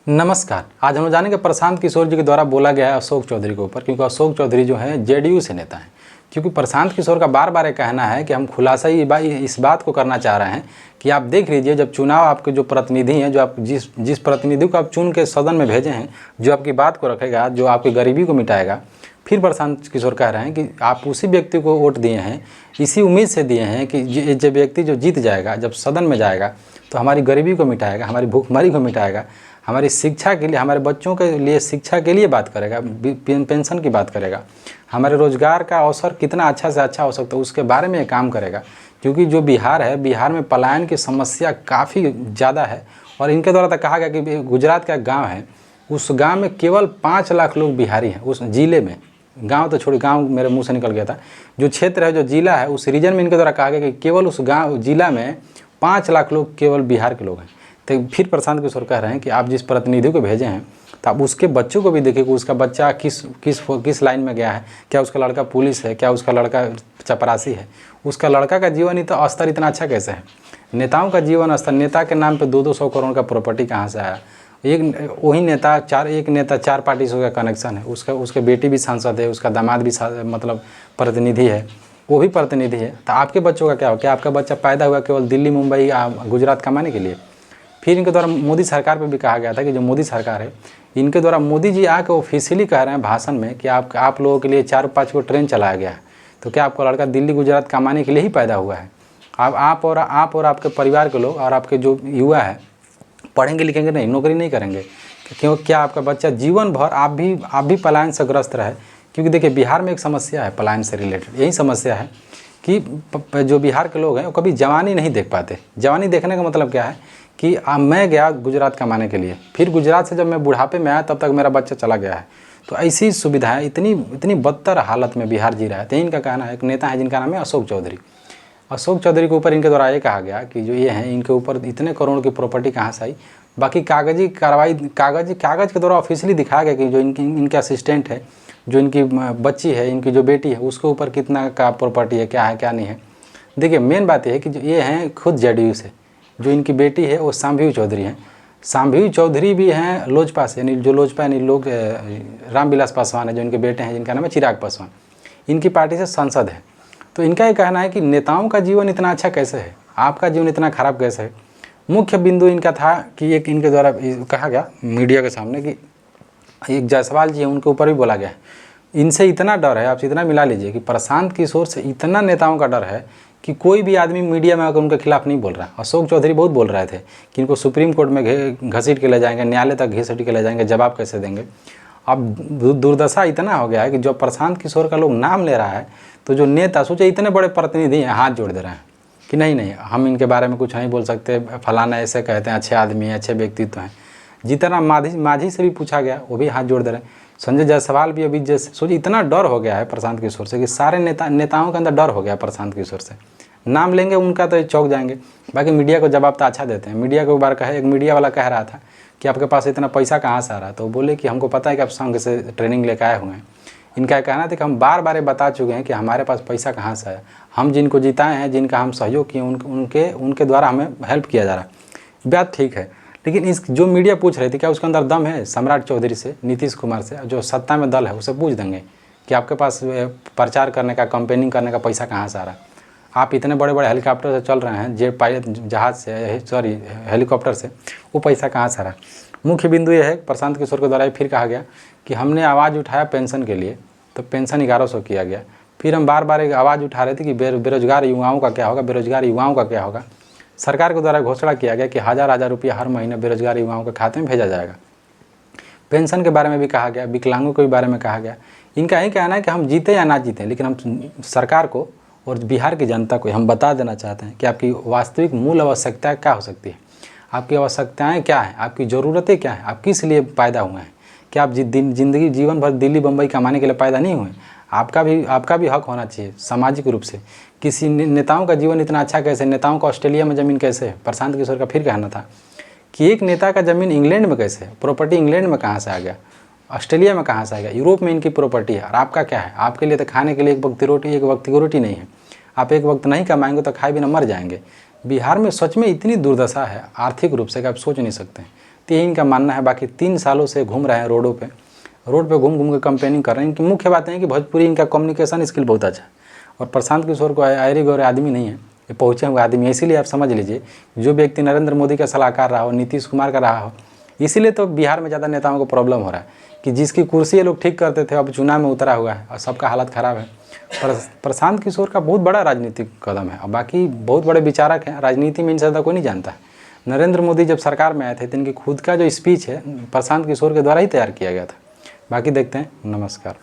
नमस्कार। आज हम लोग जानेंगे प्रशांत किशोर जी के द्वारा बोला गया है अशोक चौधरी के ऊपर, क्योंकि अशोक चौधरी जो है जेडीयू से नेता हैं। क्योंकि प्रशांत किशोर का बार बार ये कहना है कि हम खुलासा इस बात को करना चाह रहे हैं कि आप देख लीजिए, जब चुनाव आपके जो प्रतिनिधि हैं, जो आप जिस प्रतिनिधि को आप चुन के सदन में भेजे हैं, जो आपकी बात को रखेगा, जो आपकी गरीबी को मिटाएगा, फिर प्रशांत किशोर कह रहे हैं कि आप उसी व्यक्ति को वोट दिए हैं, इसी उम्मीद से दिए हैं कि जो व्यक्ति जो जीत जाएगा, जब सदन में जाएगा तो हमारी गरीबी को मिटाएगा, हमारी भूखमरी को मिटाएगा, हमारी शिक्षा के लिए, हमारे बच्चों के लिए शिक्षा के लिए बात करेगा, पेंशन की बात करेगा, हमारे रोज़गार का अवसर कितना अच्छा से अच्छा हो सकता है उसके बारे में ये काम करेगा। क्योंकि जो बिहार है, बिहार में पलायन की समस्या काफ़ी ज़्यादा है। और इनके द्वारा तो कहा गया कि गुजरात का गाँव है, उस गाँव में केवल 5 लाख लोग बिहारी हैं। उस ज़िले में, गांव तो छोड़ी, गांव मेरे मुंह से निकल गया था, जो क्षेत्र है, जो जिला है, उस रीजन में इनके द्वारा कहा गया कि केवल उस गांव जिला में 5 लाख लोग केवल बिहार के लोग हैं। तो फिर प्रशांत किशोर कह रहे हैं कि आप जिस प्रतिनिधि को भेजे हैं तो आप उसके बच्चों को भी देखिए कि उसका बच्चा किस लाइन में गया है, क्या उसका लड़का पुलिस है, क्या उसका लड़का चपरासी है, उसका लड़का का जीवन स्तर इतना अच्छा कैसे है। नेताओं का जीवन स्तर, नेता के नाम पे 200-200 करोड़ का प्रॉपर्टी कहाँ से आया। वही नेता एक नेता 4 पार्टी से उसका कनेक्शन है, उसके बेटी भी सांसद है, उसका दामाद भी मतलब प्रतिनिधि है, वो भी प्रतिनिधि है। तो आपके बच्चों का क्या हो? क्या आपका बच्चा पैदा हुआ केवल दिल्ली, मुंबई, गुजरात कमाने के लिए? फिर इनके द्वारा मोदी सरकार पे भी कहा गया था कि जो मोदी सरकार है, इनके द्वारा मोदी जी आके ऑफिशियली कह रहे हैं भाषण में कि आप लोगों के लिए 4-5 को ट्रेन चलाया गया है। तो क्या आपका लड़का दिल्ली गुजरात कमाने के लिए ही पैदा हुआ है? आप और आपके परिवार के लोग और आपके जो युवा है पढ़ेंगे लिखेंगे नहीं, नौकरी नहीं करेंगे, क्यों? क्या आपका बच्चा जीवन भर आप भी पलायन से ग्रस्त रहे? क्योंकि देखिए, बिहार में एक समस्या है पलायन से रिलेटेड, यही समस्या है कि जो बिहार के लोग हैं वो कभी जवानी नहीं देख पाते। जवानी देखने का मतलब क्या है कि मैं गया गुजरात कमाने के लिए, फिर गुजरात से जब मैं बुढ़ापे में आया तब तक मेरा बच्चा चला गया है। तो ऐसी सुविधाएं, इतनी बदतर हालत में बिहार जी रहा है। तो इनका कहना है, एक नेता है जिनका नाम है अशोक चौधरी। अशोक चौधरी के ऊपर इनके द्वारा ये कहा गया कि जो ये हैं, इनके ऊपर इतने करोड़ की प्रॉपर्टी कहाँ से आई। बाकी कागजी कार्रवाई, कागज़ के द्वारा ऑफिशियली दिखाया गया कि जो इनके असिस्टेंट है, जो इनकी बच्ची है, इनकी जो बेटी है, उसके ऊपर कितना का प्रॉपर्टी है, क्या नहीं है। देखिए, मेन बात यह है कि जो ये हैं खुद जेडीयू से, जो इनकी बेटी है वो शांभवी चौधरी हैं। शांभवी चौधरी भी हैं लोजपा से, यानी जो लोजपा यानी लोग रामविलास पासवान है, जो इनके बेटे हैं, जिनका नाम है चिराग पासवान, इनकी पार्टी से सांसद है। तो इनका ये कहना है कि नेताओं का जीवन इतना अच्छा कैसे है, आपका जीवन इतना खराब कैसे है। मुख्य बिंदु इनका था कि एक इनके द्वारा कहा गया मीडिया के सामने कि एक जायसवाल जी है, उनके ऊपर भी बोला गया है, इनसे इतना डर है, आपसे इतना मिला लीजिए कि प्रशांत किशोर से इतना नेताओं का डर है कि कोई भी आदमी मीडिया में आकर उनके खिलाफ नहीं बोल रहा है। अशोक चौधरी बहुत बोल रहे थे कि इनको सुप्रीम कोर्ट में घसीट के ले जाएंगे, न्यायालय तक घसीट के ले जाएंगे, जवाब कैसे देंगे। अब दुर्दशा इतना हो गया है कि जो प्रशांत किशोर का लोग नाम ले रहा है, तो जो नेता, सोचे इतने बड़े प्रतिनिधि हैं, हाथ जोड़ दे रहे हैं कि नहीं हम इनके बारे में कुछ नहीं बोल सकते, फलाना ऐसे कहते हैं, अच्छे आदमी हैं, अच्छे व्यक्तित्व हैं। जितना मांझी से भी पूछा गया, वो भी हाथ जोड़ दे रहे हैं। संजय जायसवाल भी अभी जैसे, सोचिए इतना डर हो गया है प्रशांत किशोर से कि सारे नेताओं के अंदर डर हो गया प्रशांत किशोर से। नाम लेंगे उनका तो चौंक जाएंगे। बाकी मीडिया को जवाब तो अच्छा देते हैं। मीडिया को एक बार एक मीडिया वाला कह रहा था कि आपके पास इतना पैसा कहाँ से आ रहा है, तो वो बोले कि हमको पता है कि आप संघ से ट्रेनिंग लेकर आए हुए हैं। इनका कहना था कि हम बार बार बता चुके हैं कि हमारे पास पैसा कहाँ से आया, हम जिनको जिताए हैं, जिनका हम सहयोग किए, उनके द्वारा हमें हेल्प किया जा रहा है। बात ठीक है, लेकिन इस जो मीडिया पूछ रही थी, क्या उसके अंदर दम है? सम्राट चौधरी से, नीतीश कुमार से, जो सत्ता में दल है, उसे पूछ देंगे कि आपके पास प्रचार करने का, कैंपेनिंग करने का पैसा कहाँ से आ रहा है। आप इतने बड़े बड़े हेलीकॉप्टर से चल रहे हैं, जेट पायलट जहाज़ से, सॉरी हेलीकॉप्टर से, वो पैसा कहाँ से आ रहा है। मुख्य बिंदु ये है, प्रशांत किशोर के द्वारा फिर कहा गया कि हमने आवाज़ उठाया पेंशन के लिए, तो पेंशन 1100 किया गया। फिर हम बार बार एक आवाज़ उठा रहे थे कि बेरोजगार युवाओं का क्या होगा, बेरोजगार युवाओं का क्या होगा। सरकार के द्वारा घोषणा किया गया कि 1000 रुपया हर महीने बेरोजगार युवाओं के खाते में भेजा जाएगा। पेंशन के बारे में भी कहा गया, विकलांगों के बारे में कहा गया। इनका यही कहना है कि हम जीते या ना जीते, लेकिन हम सरकार को और बिहार की जनता को हम बता देना चाहते हैं कि आपकी वास्तविक मूल आवश्यकताएं क्या हो सकती है, आपकी आवश्यकताएं क्या हैं, आपकी ज़रूरतें क्या हैं, आप किस लिए पैदा हुए हैं। क्या आप जिंदगी जीवन भर दिल्ली बम्बई कमाने के लिए पैदा नहीं हुए? आपका भी हक होना चाहिए सामाजिक रूप से। किसी नेताओं का जीवन इतना अच्छा कैसे, नेताओं का ऑस्ट्रेलिया में ज़मीन कैसे है? प्रशांत किशोर का फिर कहना था कि एक नेता का ज़मीन इंग्लैंड में कैसे है, प्रॉपर्टी इंग्लैंड में कहाँ से आ गया, ऑस्ट्रेलिया में कहाँ से आ गया, यूरोप में इनकी प्रॉपर्टी है, और आपका क्या है? आपके लिए तो खाने के लिए एक वक्त की रोटी नहीं है। आप एक वक्त नहीं कमाएंगे तो खाए बिना मर जाएंगे। बिहार में सच में इतनी दुर्दशा है आर्थिक रूप से कि आप सोच नहीं सकते हैं। तो यही इनका मानना है। बाकी 3 सालों से घूम रहे हैं रोड पे घूम घूम के कंपेनिंग कर रहे हैं। इनकी मुख्य बात है कि भोजपुरी इनका कम्युनिकेशन स्किल बहुत अच्छा है। और प्रशांत किशोर को आयरे गौरे आदमी नहीं है, ये पहुँचे हुए आदमी है। इसीलिए आप समझ लीजिए, जो व्यक्ति नरेंद्र मोदी का सलाहकार रहा हो, नीतीश कुमार का रहा हो, इसीलिए तो बिहार में ज़्यादा नेताओं को प्रॉब्लम हो रहा है कि जिसकी कुर्सी ये लोग ठीक करते थे अब चुनाव में उतरा हुआ है और सबका हालत ख़राब है। प्रशांत किशोर का बहुत बड़ा राजनीतिक कदम है। और बाकी बहुत बड़े विचारक हैं, राजनीति में इनसे ज़्यादा कोई नहीं जानता है। नरेंद्र मोदी जब सरकार में आए थे तो इनकी खुद का जो स्पीच है प्रशांत किशोर के द्वारा ही तैयार किया गया था। बाकी देखते हैं। नमस्कार।